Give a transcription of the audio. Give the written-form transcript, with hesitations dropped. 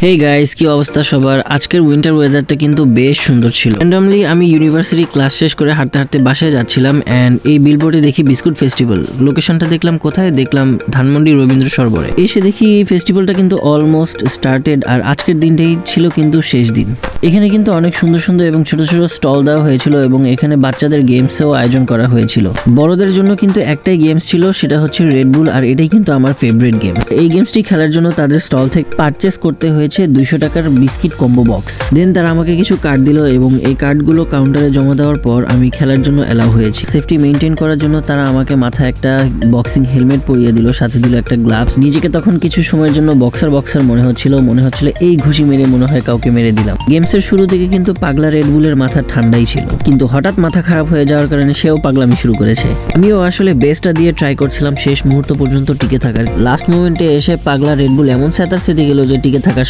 Hey guys, কি অবস্থা সবার? আজকের উইন্টার ওয়েদারটা কিন্তু বেশ সুন্দর ছিল। র্যান্ডমলি আমি ইউনিভার্সিটি ক্লাস শেষ করে হাঁটতে হাঁটতে বাসায় যাচ্ছিলাম এন্ড এই বিলবোর্ডে দেখি বিস্কুট ফেস্টিভ্যাল। লোকেশনটা দেখলাম কোথায়? দেখলাম ধানমন্ডি রবীন্দ্র সরোবরে। এসে দেখি এই ফেস্টিভ্যালটা কিন্তু অলমোস্ট স্টার্টেড আর আজকের দিনটাই ছিল কিন্তু শেষ দিন। এখানে কিন্তু অনেক সুন্দর সুন্দর এবং ছোট ছোট স্টল দেওয়া হয়েছিল এবং এখানে বাচ্চাদের গেমসেও আয়োজন করা হয়েছিল। বড়দের জন্য কিন্তু একটাই গেমস ছিল, সেটা হচ্ছে রেডবুল, আর এটাই কিন্তু আমার ফেভারিট গেমস। এই গেমসটি খেলার জন্য তাদের স্টল থেকে পারচেস করতে হয়েছে 200 টাকার বিস্কিট কম্বো বক্স। দেন তারা আমাকে কিছু কার্ড দিল এবং এই কার্ডগুলো কাউন্টারে জমা দেওয়ার পর আমি খেলার জন্য অ্যালাউ হয়েছি। সেফটি মেনটেন করার জন্য তারা আমাকে মাথায় একটা বক্সিং হেলমেট পরিয়ে দিল, সাথে দিল একটা গ্লাভস। নিজেকে তখন কিছু সময়ের জন্য বক্সার মনে হচ্ছিল এই ঘুষি মেরে মনে হয় কাউকে মেরে দিলাম। গেমসের শুরু থেকে কিন্তু পাগলা রেডবুলের মাথা ঠান্ডাই ছিল, কিন্তু হঠাৎ মাথা খারাপ হয়ে যাওয়ার কারণে সেও পাগলামি শুরু করেছে। আমিও আসলে বেস্টটা দিয়ে ট্রাই করছিলাম শেষ মুহূর্ত পর্যন্ত টিকে থাকার। লাস্ট মোমেন্টে এসে পাগলা রেডবুল এমন স্যাতার সেতে গেল যে টিকে থাকার